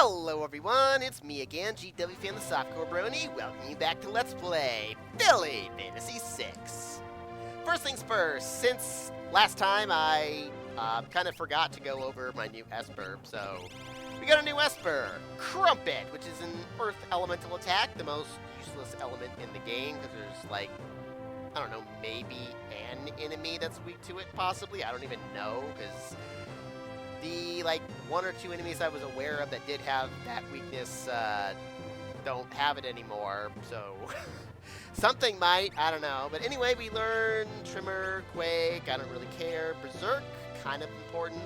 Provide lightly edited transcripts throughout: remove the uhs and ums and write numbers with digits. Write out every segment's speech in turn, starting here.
Hello everyone, it's me again, GW Fan the Softcore Brony, welcoming you back to Let's Play Philly Fantasy 6. First things first, since last time I kind of forgot to go over my new Esper, so we got a new Esper, Crumpet, which is an Earth Elemental attack, the most useless element in the game, because there's like, I don't know, maybe an enemy that's weak to it, possibly, I don't even know, because the, like, one or two enemies I was aware of that did have that weakness don't have it anymore, so something might, I don't know. But anyway, we learn Tremor, Quake, I don't really care, Berserk, kind of important.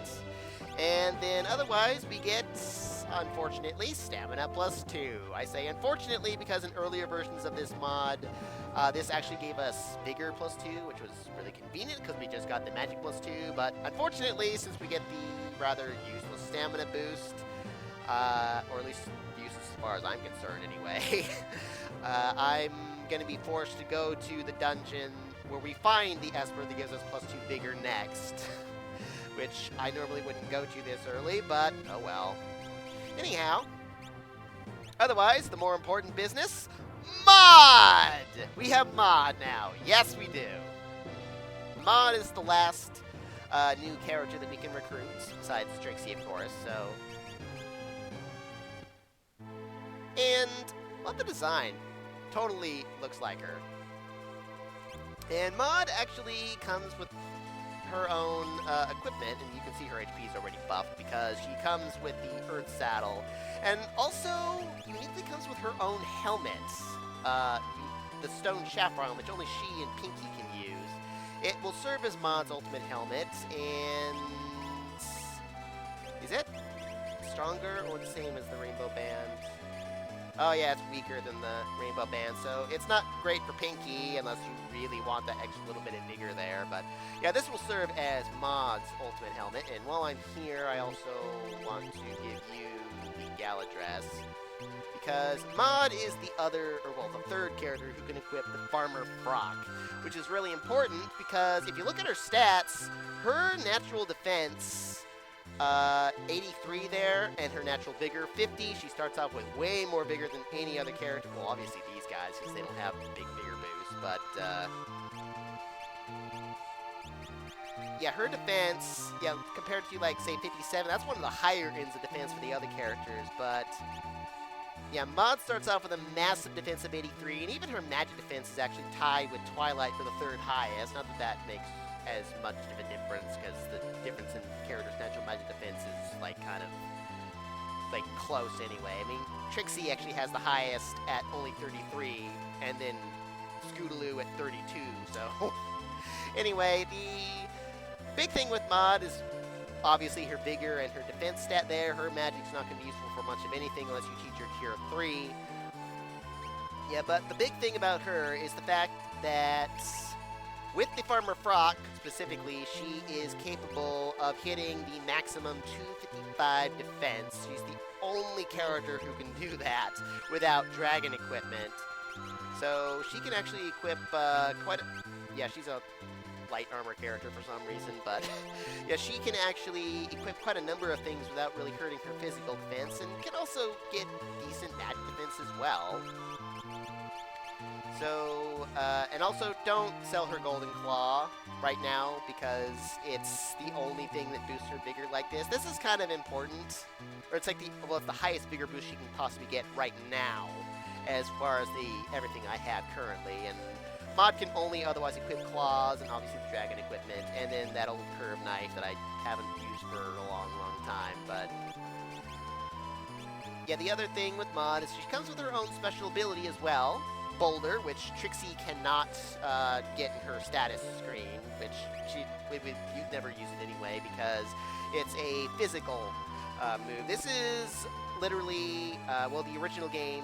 And then otherwise we get, unfortunately, Stamina +2. I say unfortunately because in earlier versions of this mod, this actually gave us Vigor +2, which was really convenient because we just got the Magic +2. But unfortunately, since we get the rather useless Stamina boost, or at least useless as far as I'm concerned anyway, I'm going to be forced to go to the dungeon where we find the Esper that gives us +2 Vigor next. Which I normally wouldn't go to this early, but oh well. Anyhow, otherwise, the more important business, Mod! We have Mod now. Yes, we do. Mod is the last new character that we can recruit, besides Trixie, of course, so. And, love the design. Totally looks like her. And Mod actually comes with her own equipment, and you can see her HP is already buffed because she comes with the Earth Saddle, and also uniquely comes with her own helmet, the Stone Chaparral, which only she and Pinky can use. It will serve as Mod's ultimate helmet, and is it stronger or the same as the Rainbow Band? Oh yeah, it's weaker than the Rainbow Band, so it's not great for Pinky unless you really want that extra little bit of vigor there. But yeah, this will serve as Mod's ultimate helmet. And while I'm here, I also want to give you the Gala Dress, because Mod is the third character who can equip the Farmer Frock, which is really important because if you look at her stats, her natural defense 83 there, and her natural vigor 50. She starts off with way more vigor than any other character. Well, obviously these guys, because they don't have the big vigor boost, but yeah, her defense, yeah, compared to like say 57, that's one of the higher ends of defense for the other characters. But yeah, Mod starts off with a massive defense of 83, and even her magic defense is actually tied with Twilight for the third highest. Not that that makes as much of a difference, because the difference in characters' natural magic defense is like kind of like close anyway. I mean, Trixie actually has the highest at only 33, and then Scootaloo at 32. So anyway, the big thing with Mod is obviously her vigor and her defense stat there. Her magic's not going to be useful for much of anything unless you teach her Cure 3. Yeah, but the big thing about her is the fact that with the Farmer Frock, specifically, she is capable of hitting the maximum 255 defense. She's the only character who can do that without dragon equipment. So she can actually equip yeah, she's a light armor character for some reason, but yeah, she can actually equip quite a number of things without really hurting her physical defense, and can also get decent magic defense as well. So, and also don't sell her Golden Claw right now because it's the only thing that boosts her vigor like this. This is kind of important, or it's like it's the highest vigor boost she can possibly get right now as far as everything I have currently. And Mod can only otherwise equip claws and obviously the dragon equipment, and then that old curved knife that I haven't used for a long, long time. But yeah, the other thing with Mod is she comes with her own special ability as well, Boulder, which Trixie cannot get in her status screen, which you'd never use it anyway because it's a physical move. This is literally, well, the original game's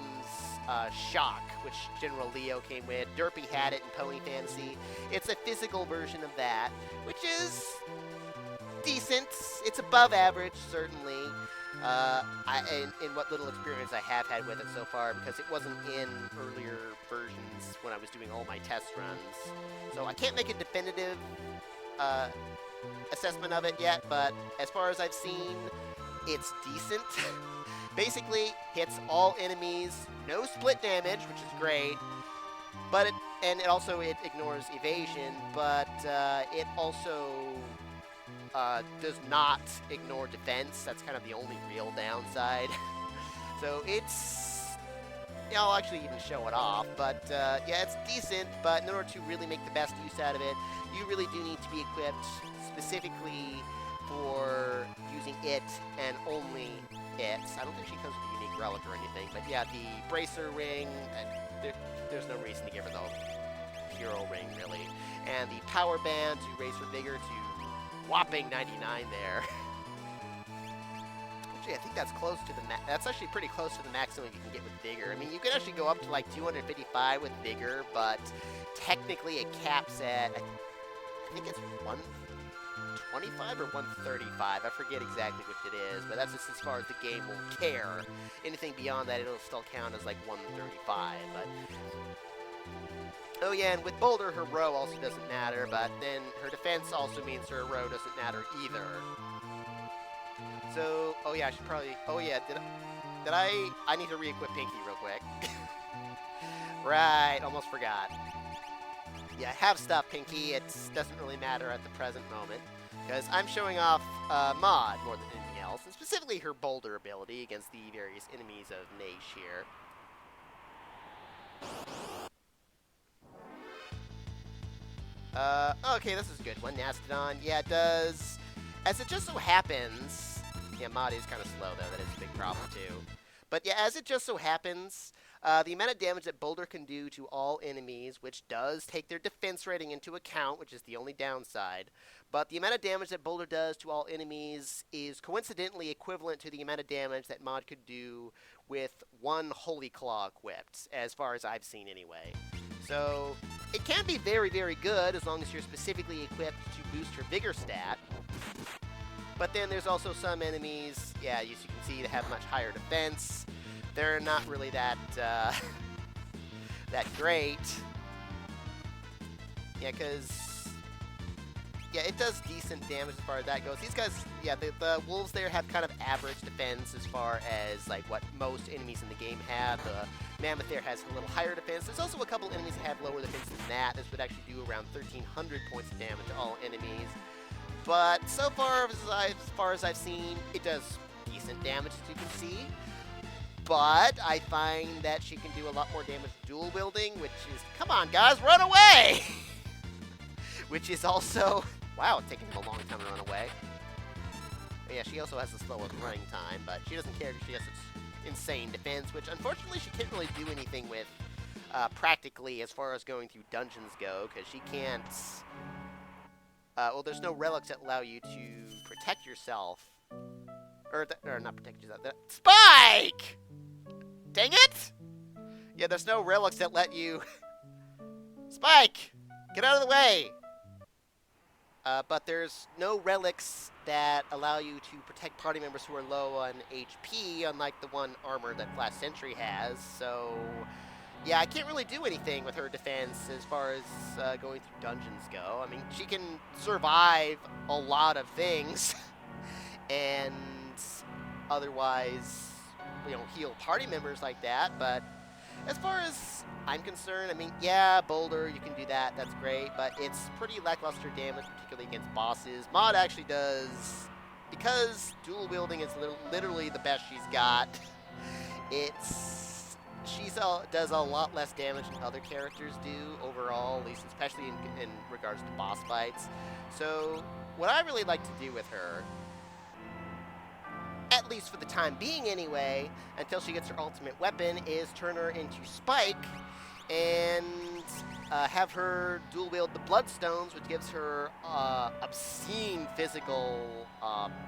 Shock, which General Leo came with. Derpy had it in Pony Fantasy. It's a physical version of that, which is decent. It's above average, certainly. In what little experience I have had with it so far, because it wasn't in earlier versions when I was doing all my test runs. So I can't make a definitive assessment of it yet, but as far as I've seen, it's decent. Basically, hits all enemies, no split damage, which is great, but it also ignores evasion, but it also does not ignore defense. That's kind of the only real downside. So it's, I'll actually even show it off, but yeah, it's decent, but in order to really make the best use out of it, you really do need to be equipped specifically for using it and only it. I don't think she comes with a unique relic or anything, but yeah, the bracer ring, there's no reason to give her the hero ring, really. And the power band to raise her vigor to whopping 99 there. Actually, I think that's close to the that's actually pretty close to the maximum you can get with vigor. I mean, you can actually go up to like 255 with vigor, but technically it caps at, I think it's 125 or 135. I forget exactly which it is, but that's just as far as the game will care. Anything beyond that, it'll still count as like 135. But oh yeah, and with Boulder, her row also doesn't matter, but then her defense also means her row doesn't matter either. So, oh yeah, I should probably, oh yeah, I need to re-equip Pinky real quick. Right, almost forgot. Yeah, I have stuff, Pinky. It doesn't really matter at the present moment, because I'm showing off Maud more than anything else, and specifically her Boulder ability against the various enemies of Nash here. Okay, this is a good one. Mastodon. Yeah, it does. As it just so happens, yeah, Maud is kind of slow, though. That is a big problem, too. But yeah, as it just so happens, the amount of damage that Boulder can do to all enemies, which does take their defense rating into account, which is the only downside, but the amount of damage that Boulder does to all enemies is coincidentally equivalent to the amount of damage that Maud could do with one Holy Claw equipped, as far as I've seen anyway. So it can be very, very good as long as you're specifically equipped to boost her Vigor stat. But then there's also some enemies, yeah, as you can see, that have much higher defense. They're not really that that great. Yeah, because yeah, it does decent damage as far as that goes. These guys, yeah, the wolves there have kind of average defense as far as like what most enemies in the game have. The mammoth there has a little higher defense. There's also a couple enemies that have lower defense than that. This would actually do around 1,300 points of damage to all enemies. But so far as I've seen, it does decent damage, as you can see. But I find that she can do a lot more damage dual wielding, which is, come on guys, run away! Which is also, wow, it's taking a long time to run away. But yeah, she also has the slowest running time, but she doesn't care because she has such insane defense, which unfortunately she can't really do anything with practically as far as going through dungeons go, because she can't... well, there's no relics that allow you to protect yourself. Or not protect yourself. Spike! Dang it! Yeah, there's no relics that let you... Spike! Get out of the way! But there's no relics that allow you to protect party members who are low on HP, unlike the one armor that Flash Sentry has, so... Yeah, I can't really do anything with her defense as far as going through dungeons go. I mean, she can survive a lot of things and otherwise, you know, heal party members like that. But as far as I'm concerned, I mean, yeah, Boulder, you can do that. That's great. But it's pretty lackluster damage, particularly against bosses. Maud actually does, because dual wielding is literally the best she's got, she does a lot less damage than other characters do overall, at least especially in regards to boss fights. So what I really like to do with her, at least for the time being anyway, until she gets her ultimate weapon, is turn her into Spike and have her dual wield the Bloodstones, which gives her obscene physical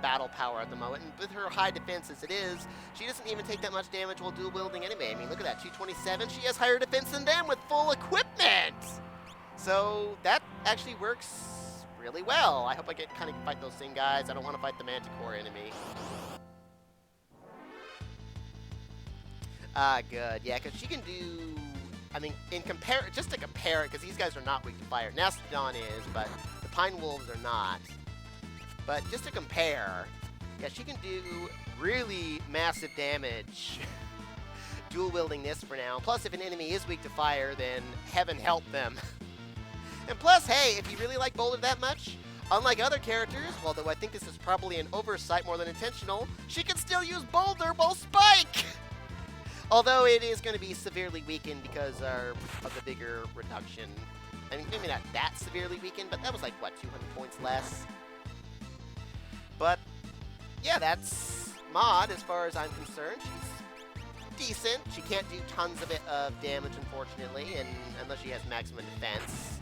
battle power at the moment. And with her high defense as it is, she doesn't even take that much damage while dual wielding anyway. I mean, look at that, 227. She has higher defense than them with full equipment. So that actually works really well. I hope I get kind of fight those thing guys. I don't want to fight the Manticore enemy. Good. Yeah, because she can do... I mean, just to compare it, because these guys are not weak to fire. Mastodon is, but the Pine Wolves are not. But just to compare, yeah, she can do really massive damage dual-wielding this for now. Plus, if an enemy is weak to fire, then heaven help them. And plus, hey, if you really like Boulder that much, unlike other characters, although I think this is probably an oversight more than intentional, she can still use Boulder while Spike! Although it is going to be severely weakened because of the bigger reduction. I mean, maybe not that severely weakened, but that was like, what, 200 points less? But, yeah, that's Maude as far as I'm concerned. She's decent. She can't do tons of damage, unfortunately, and unless she has maximum defense.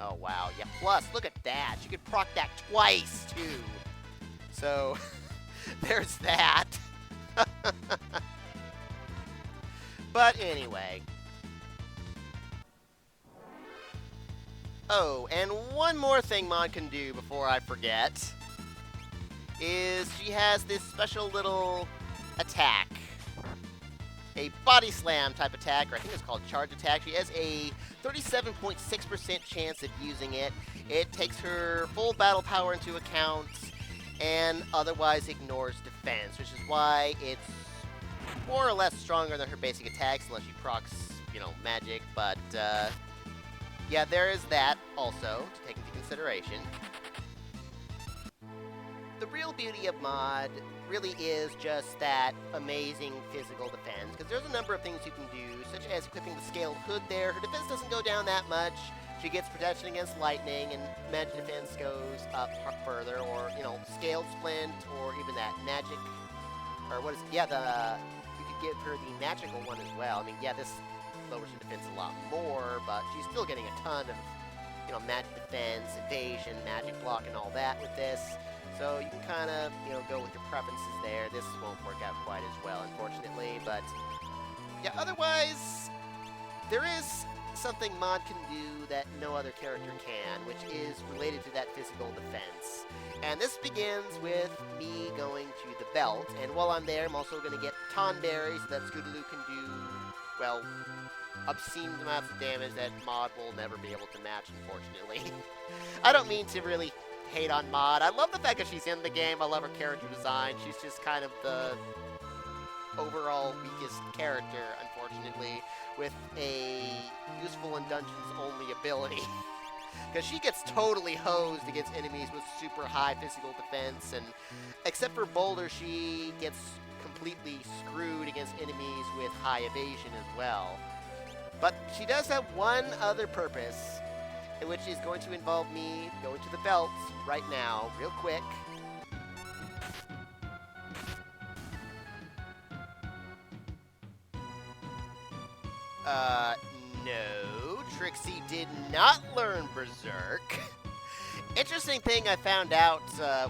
Oh, wow. Yeah, plus, look at that. She could proc that twice, too. So, there's that. But anyway. Oh, and one more thing Maude can do before I forget is she has this special little attack. A body slam type attack, or I think it's called charge attack. She has a 37.6% chance of using it. It takes her full battle power into account and otherwise ignores defense, which is why it's more or less stronger than her basic attacks, unless she procs, you know, magic. But, yeah, there is that also to take into consideration. The real beauty of Maude really is just that amazing physical defense, because there's a number of things you can do, such as equipping the scaled hood there. Her defense doesn't go down that much. She gets protection against lightning, and magic defense goes up further, or, you know, scaled splint, or even that magic, or what is it? Yeah, you could give her the magical one as well. I mean, yeah, this lowers her defense a lot more, but she's still getting a ton of, you know, magic defense, evasion, magic block, and all that with this. So you can kind of, you know, go with your preferences there. This won't work out quite as well, unfortunately, but yeah, otherwise, there is something Maude can do that no other character can, which is related to that physical defense. And this begins with me going to the belt, and while I'm there, I'm also going to get Tonberry so that Scootaloo can do, well, obscene amounts of damage that Maude will never be able to match, unfortunately. I don't mean to really hate on Maude. I love the fact that she's in the game. I love her character design. She's just kind of the overall weakest character, unfortunately, with a useful in dungeons only ability. Because she gets totally hosed against enemies with super high physical defense, and except for Boulder, she gets completely screwed against enemies with high evasion as well. But she does have one other purpose, which is going to involve me going to the belt right now, real quick. No, Trixie did not learn Berserk. Interesting thing I found out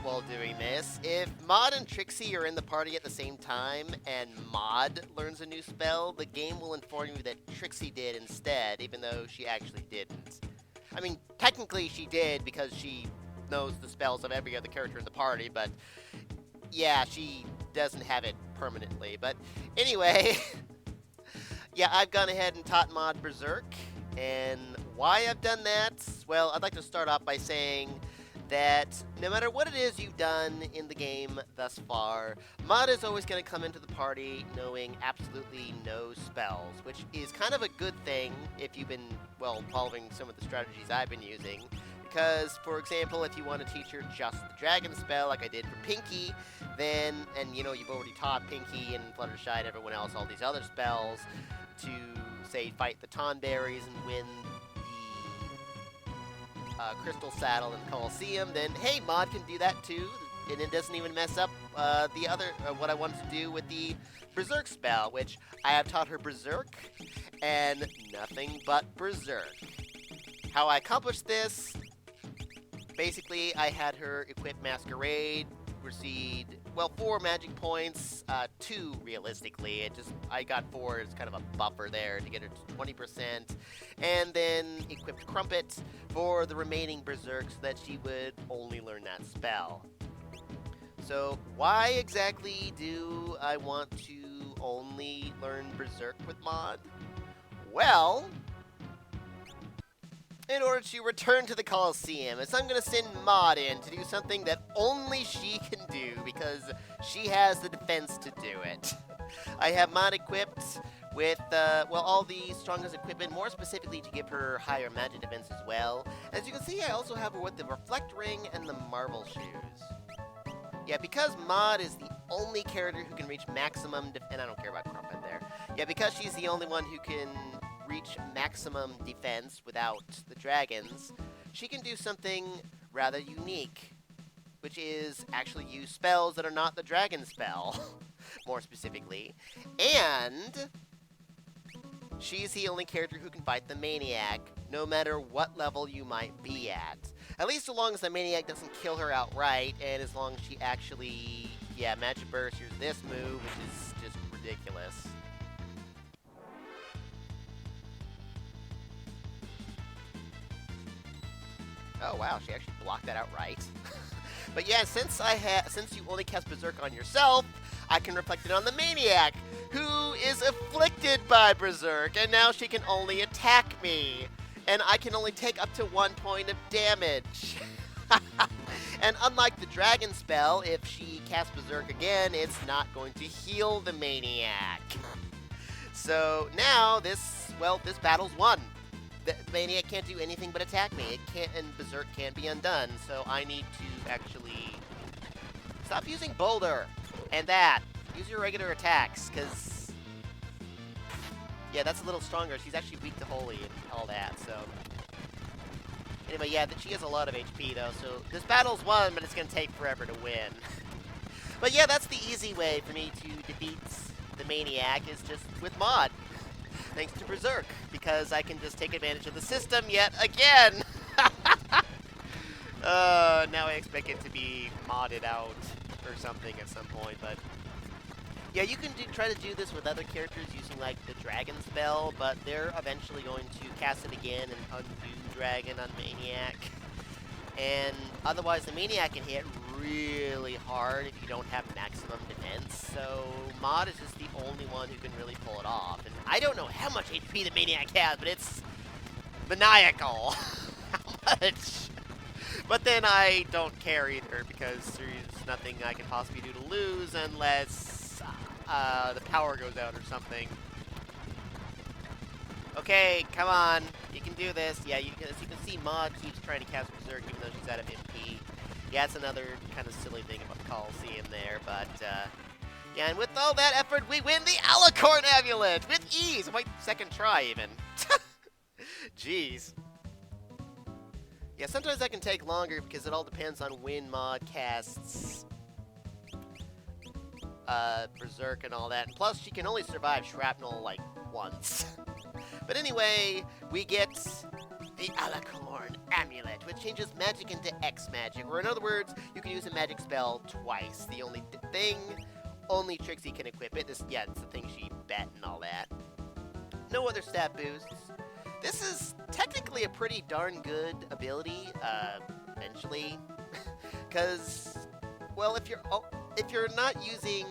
while doing this, if Maude and Trixie are in the party at the same time and Maude learns a new spell, the game will inform you that Trixie did instead, even though she actually didn't. I mean, technically she did because she knows the spells of every other character in the party, but yeah, she doesn't have it permanently. But anyway, yeah, I've gone ahead and taught Maude Berserk, and why I've done that, well, I'd like to start off by saying that no matter what it is you've done in the game thus far, Maude is always going to come into the party knowing absolutely no spells, which is kind of a good thing if you've been, well, following some of the strategies I've been using. Because, for example, if you want to teach her just the dragon spell, like I did for Pinky, then, and you know, you've already taught Pinky and Fluttershy and everyone else all these other spells to, say, fight the Tonberries and win the Crystal Saddle and Coliseum, then hey, Maude can do that too, and it doesn't even mess up the other, what I wanted to do with the Berserk spell, which I have taught her Berserk, and nothing but Berserk. How I accomplished this, basically I had her equip Masquerade, receive, well, 4 magic points, 2 realistically. I got 4 as kind of a buffer there to get her to 20%, and then equipped Crumpet for the remaining Berserk so that she would only learn that spell. So why exactly do I want to only learn Berserk with Maude? Well, in order to return to the Coliseum, as I'm going to send Maud in to do something that only she can do, because she has the defense to do it. I have Maud equipped with, well, all the strongest equipment, more specifically to give her higher magic defense as well. As you can see, I also have her with the Reflect Ring and the Marble Shoes. Yeah, because Maud is the only character who can reach maximum and I don't care about Crumpet there. Yeah, because she's the only one who can reach maximum defense without the dragons, she can do something rather unique, which is actually use spells that are not the dragon spell, more specifically. And she's the only character who can fight the Mane-iac, no matter what level you might be at. At least as long as the Mane-iac doesn't kill her outright, and as long as she actually, yeah, Magic Burst, here's this move, which is just ridiculous. Oh wow, she actually blocked that outright. But yeah, since you only cast Berserk on yourself, I can reflect it on the Mane-iac, who is afflicted by Berserk, and now she can only attack me. And I can only take up to 1 point of damage. And unlike the dragon spell, if she casts Berserk again, it's not going to heal the Mane-iac. So now this battle's won. The Mane-iac can't do anything but attack me. It can't, and Berserk can't be undone. So I need to actually stop using Boulder and that. Use your regular attacks, because yeah, that's a little stronger. She's actually weak to Holy and all that. So anyway, yeah, she has a lot of HP though. So this battle's won, but it's gonna take forever to win. But yeah, that's the easy way for me to defeat the Mane-iac, is just with Maud. Thanks to Berserk, because I can just take advantage of the system yet again! Now I expect it to be modded out or something at some point, but yeah, you can try to do this with other characters using, like, the Dragon spell, but they're eventually going to cast it again and undo Dragon on Mane-iac. And otherwise, the Mane-iac can hit really hard if you don't have maximum defense, so Maud is just the only one who can really pull it off. And I don't know how much HP the Mane-iac has, but it's maniacal. How much? But then I don't care either, because there's nothing I can possibly do to lose unless the power goes out or something. Okay, come on. You can do this. Yeah, as you can see, Maud keeps trying to cast Berserk even though she's out of MP. Yeah, it's another kind of silly thing about the Coliseum there, but yeah, and with all that effort, we win the Alicorn Amulet with ease. My second try, even. Jeez. Yeah, sometimes that can take longer because it all depends on when Maud casts Berserk and all that. And plus, she can only survive Shrapnel, like, once. But anyway, we get the Alicorn Amulet, which changes magic into X magic. Or in other words, you can use a magic spell twice. The only thing, only Trixie can equip it. Yeah, it's the thing she bet and all that. No other stat boosts. This is technically a pretty darn good ability, eventually. Because, well, if you're not using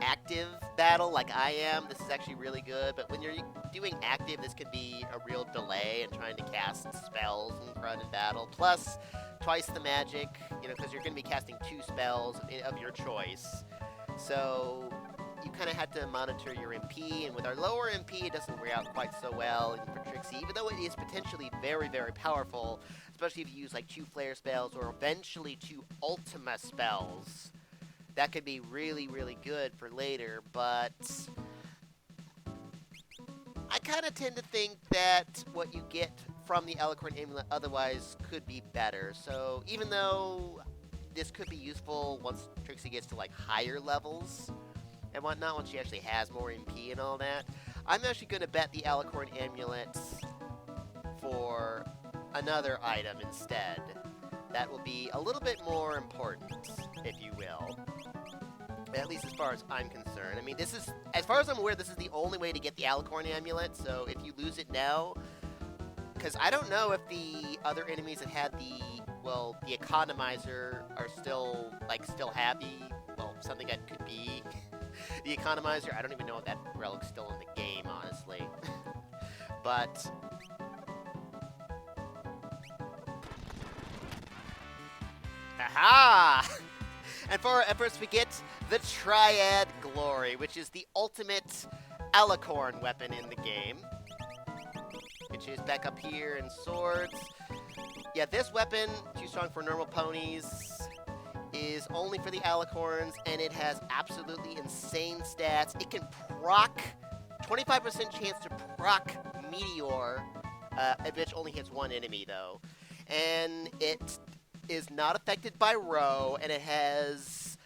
active battle like I am, this is actually really good, but when you're doing active, this can be a real delay in trying to cast spells in front of battle, plus twice the magic, you know, because you're going to be casting 2 spells of your choice, so you kind of have to monitor your MP, and with our lower MP, it doesn't wear out quite so well for Trixie, even though it is potentially very, very powerful, especially if you use like 2 flare spells, or eventually 2 Ultima spells. That could be really, really good for later, but I kind of tend to think that what you get from the Alicorn Amulet otherwise could be better. So even though this could be useful once Trixie gets to like higher levels and whatnot, once she actually has more MP and all that, I'm actually going to bet the Alicorn Amulet for another item instead. That will be a little bit more important, if you will. At least as far as I'm concerned. I mean, this is, as far as I'm aware, this is the only way to get the Alicorn Amulet, so if you lose it now, because I don't know if the other enemies that had the Economizer are still happy, well, something that could be the Economizer. I don't even know if that relic's still in the game, honestly. But Aha! And for our efforts, we get the Triad Glory, which is the ultimate alicorn weapon in the game. Which is back up here in swords. Yeah, this weapon, too strong for normal ponies, is only for the alicorns, and it has absolutely insane stats. It can proc, 25% chance to proc Meteor, which only hits one enemy, though. And it is not affected by Row, and it has,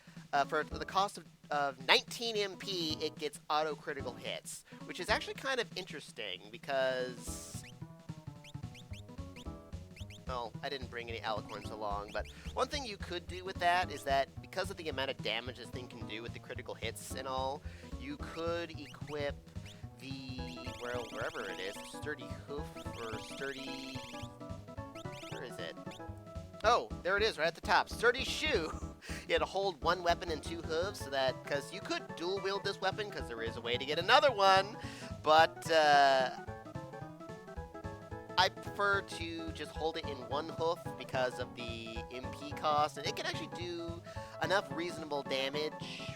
for the cost of 19 MP, it gets auto-critical hits, which is actually kind of interesting, because... Well, I didn't bring any alicorns along, but one thing you could do with that is that because of the amount of damage this thing can do with the critical hits and all, you could equip the, wherever it is, Sturdy Hoof or Sturdy... Where is it? Oh, there it is, right at the top. Sturdy Shoe! You had to hold one weapon and two hooves, so that, because you could dual wield this weapon, because there is a way to get another one, but, I prefer to just hold it in one hoof because of the MP cost, and it can actually do enough reasonable damage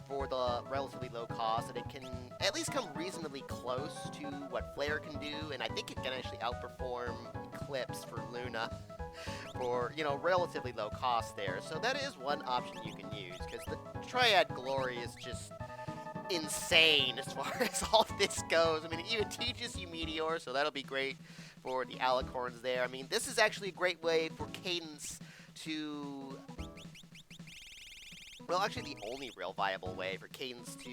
for the relatively low cost that it can at least come reasonably close to what Flare can do, and I think it can actually outperform Eclipse for Luna for, you know, relatively low cost there. So that is one option you can use, because the Triad Glory is just insane as far as all this goes. I mean, it even teaches you Meteor, so that'll be great for the alicorns there. I mean, this is actually a great way for Cadence to... Well, actually the only real viable way for Cadence to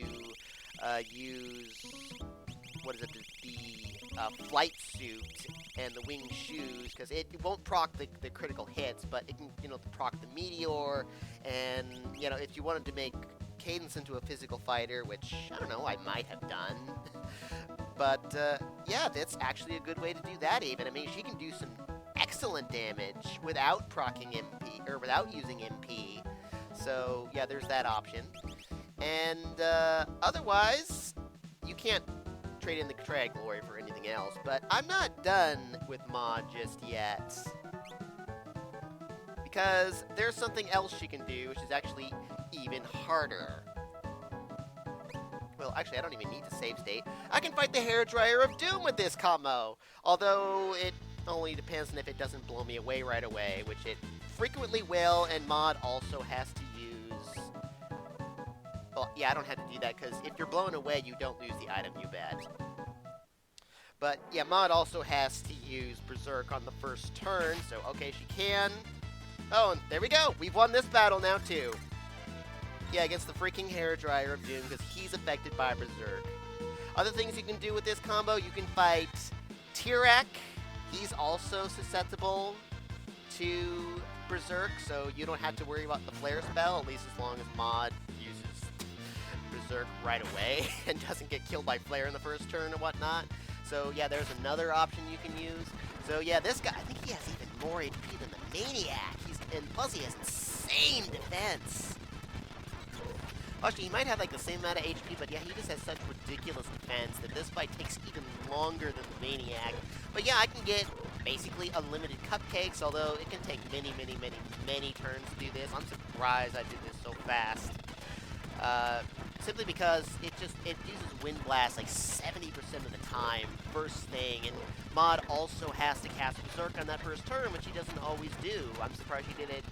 use... What is it? The flight suit and the winged shoes, because it won't proc the critical hits, but it can, you know, proc the Meteor, and, you know, if you wanted to make Cadence into a physical fighter, which, I don't know, I might have done. But, yeah, that's actually a good way to do that even. I mean, she can do some excellent damage without proccing MP, or without using MP. So, yeah, there's that option. And, otherwise, you can't trade in the Triad Glory for anything else. But I'm not done with Mod just yet. Because there's something else she can do, which is actually even harder. Well, actually, I don't even need to save state. I can fight the Hairdryer of Doom with this combo. Although, it only depends on if it doesn't blow me away right away, which it frequently will, and Mod also has to use... Well, yeah, I don't have to do that, because if you're blown away, you don't lose the item, you bet. But, yeah, Mod also has to use Berserk on the first turn, so, okay, she can. Oh, and there we go! We've won this battle now, too. Yeah, against the freaking Hairdryer of Doom, because he's affected by Berserk. Other things you can do with this combo, you can fight Mane-iac. He's also susceptible to Berserk, so you don't have to worry about the Flare spell, at least as long as Mod uses Berserk right away and doesn't get killed by Flare in the first turn and whatnot. So yeah, there's another option you can use. So yeah, this guy, I think he has even more HP than the Mane-iac. And plus he has insane defense. Actually, he might have like the same amount of HP, but yeah, he just has such ridiculous defense that this fight takes even longer than the Mane-iac. But yeah, I can get basically unlimited cupcakes, although it can take many turns to do this. I'm surprised I did this so fast. Simply because it uses Wind Blast like 70% of the time, first thing, and Mod also has to cast Berserk on that first turn, which he doesn't always do. I'm surprised she did it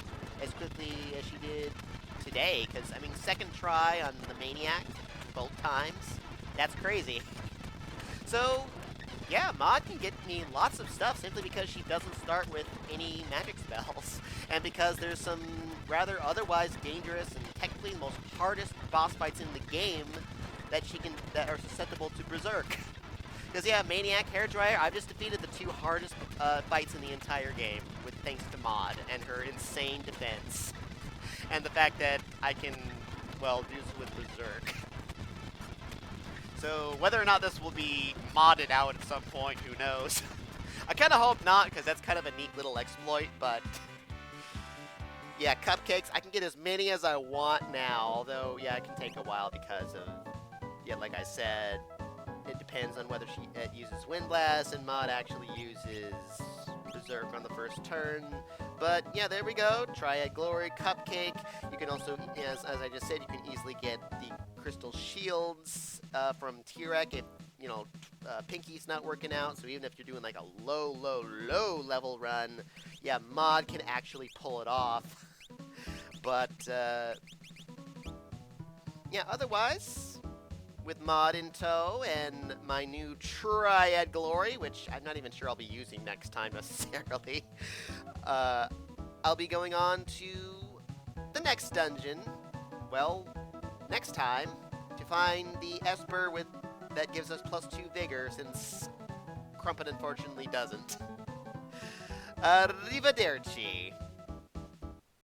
as quickly as she did today, because, I mean, second try on the Mane-iac, both times, that's crazy. So, yeah, Mod can get me lots of stuff simply because she doesn't start with any magic spells, and because there's some rather otherwise dangerous and technically the most hardest boss fights in the game that are susceptible to Berserk. Because yeah, Mane-iac, Hairdryer, I've just defeated the two hardest fights in the entire game, with thanks to Mod and her insane defense. And the fact that I can, well, do this with Berserk. So whether or not this will be modded out at some point, who knows? I kind of hope not, because that's kind of a neat little exploit, but... Yeah, cupcakes, I can get as many as I want now, although, yeah, it can take a while because of, yeah, like I said, it depends on whether she uses Wind Blast, and Mod actually uses Berserk on the first turn. But yeah, there we go. Triad Glory, Cupcake. You can also, as I just said, you can easily get the Crystal Shields from T-Rex if, you know, Pinky's not working out. So even if you're doing like a low level run, yeah, Mod can actually pull it off. But yeah, otherwise, with Mod in tow and my new Triad Glory, which I'm not even sure I'll be using next time necessarily, I'll be going on to the next dungeon, well, next time, to find the Esper that gives us +2 Vigor, since Crumpet unfortunately doesn't. Arrivederci.